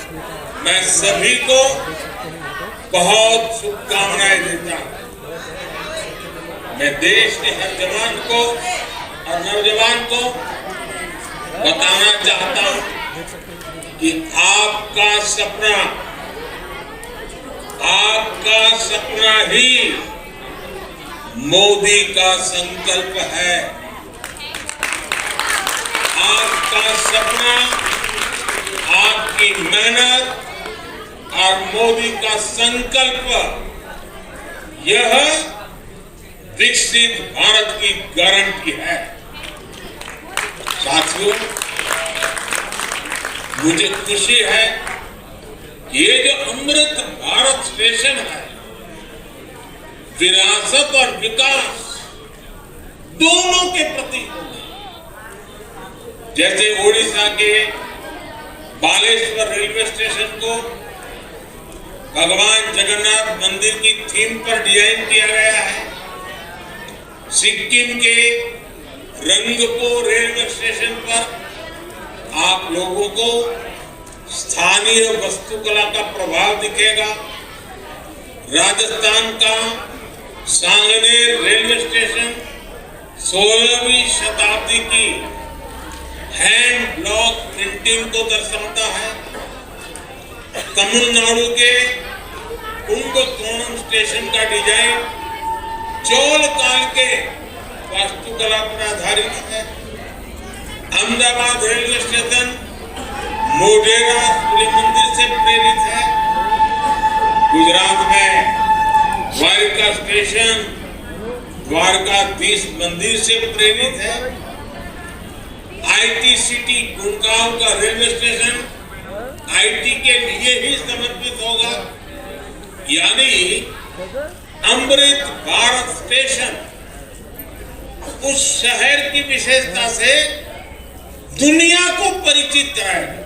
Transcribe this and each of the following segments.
मैं सभी को बहुत शुभकामनाएं देता हूं। मैं देश के हर जवान को और नौजवान को बताना चाहता हूं कि आपका सपना ही मोदी का संकल्प है। आपका सपना, आपकी मेहनत और मोदी का संकल्प, यह विकसित भारत की गारंटी है। साथियों, मुझे खुशी है कि ये जो अमृत भारत स्टेशन है, विरासत और विकास दोनों के प्रतीक होंगे। जैसे ओडिशा के बालेश्वर रेलवे स्टेशन को भगवान जगन्नाथ मंदिर की थीम पर डिजाइन किया गया है, सिक्किम के रंगपो रेलवे स्टेशन पर आप लोगों को स्थानीय वास्तुकला का प्रभाव दिखेगा। राजस्थान का सांगनेर रेलवे स्टेशन 16वीं शताब्दी की हैंड ब्लॉक प्रिंटिंग को दर्शाता है। तमिलनाडु के कुंभकोणम स्टेशन का डिजाइन चोल काल के वास्तुकला पर आधारित है। अहमदाबाद रेलवे स्टेशन मोढेरा सूर्य मंदिर से प्रेरित है। गुजरात में द्वारका स्टेशन द्वारकाधीश मंदिर से प्रेरित है। आईटी सिटी गुड़गांव का रेलवे स्टेशन आईटी के लिए ही समर्पित होगा। यानी अमृत भारत स्टेशन उस शहर की विशेषता से दुनिया को परिचित कराएगा।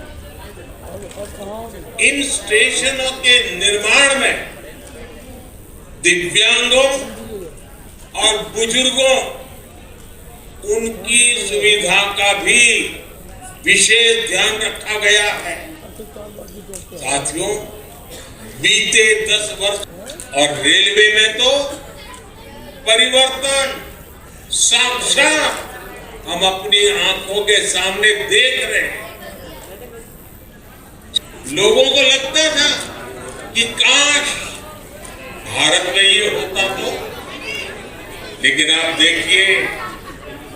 इन स्टेशनों के निर्माण में दिव्यांगों और बुजुर्गों, उनकी सुविधा का भी विशेष ध्यान रखा गया है। साथियों, बीते 10 वर्ष और रेलवे में तो परिवर्तन साक्षात हम अपनी आंखों के सामने देख रहे हैं। लोगों को लगता था कि काश भारत में ये होता तो, लेकिन आप देखिए,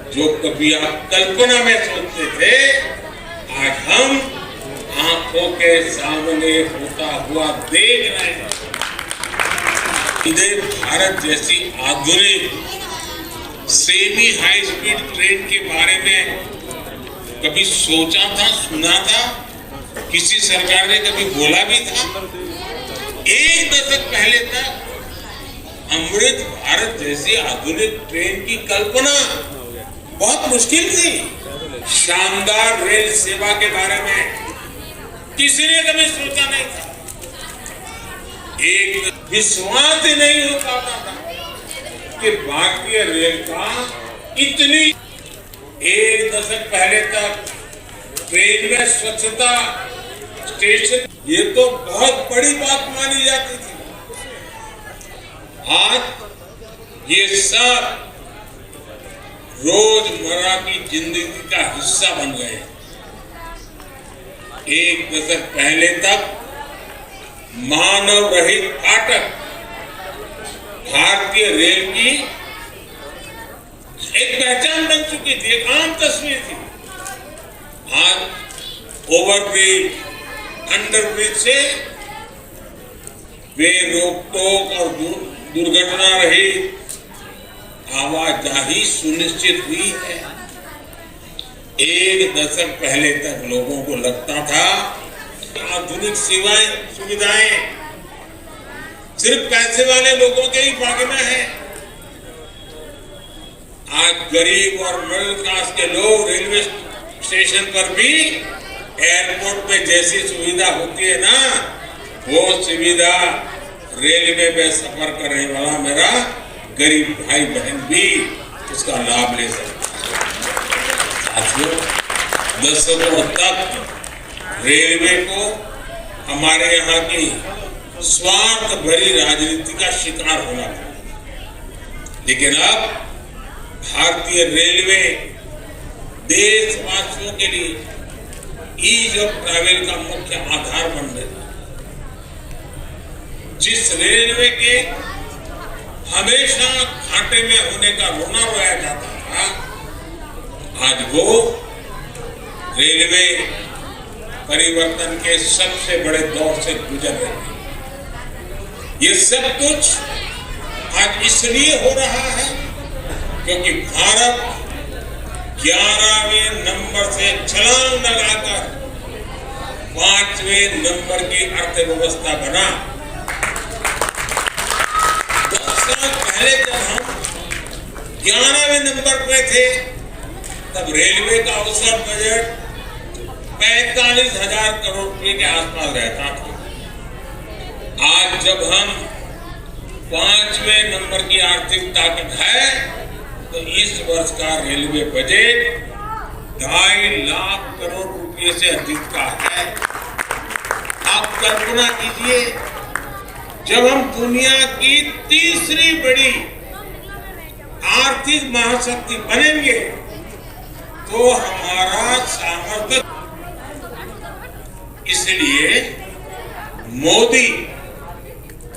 जो कभी आप कल्पना में सोचते थे, आज हम आंखों के सामने होता हुआ देख रहे हैं। वंदे भारत जैसी आधुनिक सेमी हाई स्पीड ट्रेन के बारे में कभी सोचा था, सुना था? किसी सरकार ने कभी बोला भी था? एक दशक पहले तक अमृत भारत जैसी आधुनिक ट्रेन की कल्पना बहुत मुश्किल थी। शानदार रेल सेवा के बारे में किसी ने कभी सोचा नहीं था। एक विश्वास ही नहीं हो पाता था कि भारतीय रेल का इतनी, एक दशक पहले तक ट्रेन में स्वच्छता, स्टेशन, ये तो बहुत बड़ी बात मानी जाती थी। आज ये सब रोजमर्रा की जिंदगी का हिस्सा बन गए। एक दशक पहले तक मानव रहित फाटक भारतीय रेल की एक पहचान बन चुकी थी, एक आम तस्वीर थी। आज ओवरब्रिज, अंडरब्रिज से वे रोक-टोक और दुर्घटना रहित आवाजाही सुनिश्चित हुई है। एक दशक पहले तक लोगों को लगता था आधुनिक सेवाएं, सुविधाएं सिर्फ पैसे वाले लोगों के ही भाग्य में है। आज गरीब और मिडिल क्लास के लोग रेलवे स्टेशन पर भी एयरपोर्ट पे जैसी सुविधा होती है ना, वो सुविधा रेलवे में सफर करने वाला मेरा गरीब भाई बहन भी उसका लाभ ले सकता है। साथियों, दशकों तक रेलवे को हमारे यहाँ की स्वार्थ भरी राजनीति का शिकार होना पड़ा। लेकिन अब भारतीय रेलवे देशवासियों के लिए ईज ऑफ ट्रैवल का मुख्य आधार बन रही है। जिस रेलवे के हमेशा घाटे में होने का रोना रोया जाता था, आज वो रेलवे परिवर्तन के सबसे बड़े दौर से गुजर रही है। ये सब कुछ आज इसलिए हो रहा है क्योंकि भारत 11वें नंबर से छलांग लगाकर 5वें नंबर की अर्थव्यवस्था बना। 10 साल पहले जब हम 11वें नंबर पे थे, तब रेलवे का औसत बजट 45,000 करोड़ रुपए के आसपास रहता था। आज जब हम 5वें नंबर की आर्थिक ताकत है, तो इस वर्ष का रेलवे बजट 2.5 लाख करोड़ रुपए से अधिक का है। आप कल्पना कीजिए, जब हम दुनिया की तीसरी बड़ी आर्थिक महाशक्ति बनेंगे, तो हमारा सामर्थ्य, इसलिए मोदी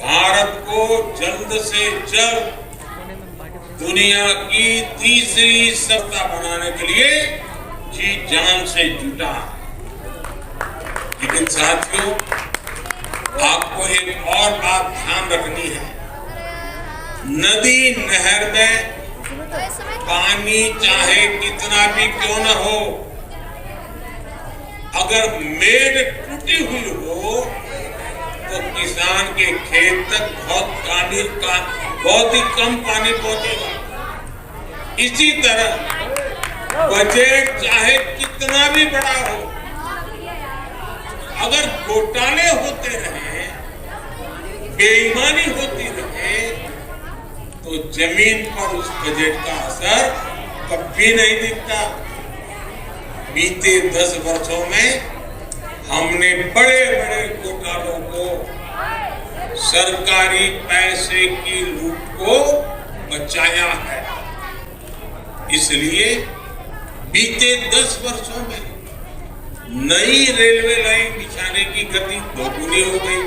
भारत को जल्द से जल्द दुनिया की तीसरी सत्ता बनाने के लिए जी जान से जुटा। लेकिन साथियों, आपको एक और बात ध्यान रखनी है। नदी नहर में पानी चाहे कितना भी क्यों न हो, अगर मेड़ टूटी हुई हो तो किसान के खेत तक बहुत ही कम पानी पहुंचेगा। इसी तरह बजट चाहे कितना भी बड़ा हो, अगर घोटाले होते रहे, बेईमानी होती रहे, तो जमीन पर उस बजट का असर कभी नहीं दिखता। बीते 10 वर्षों में हमने बड़े बड़े घोटालों को, सरकारी पैसे की लूट को बचाया है। इसलिए बीते 10 वर्षों में नई रेलवे लाइन बिछाने की गति दोगुनी हो गई।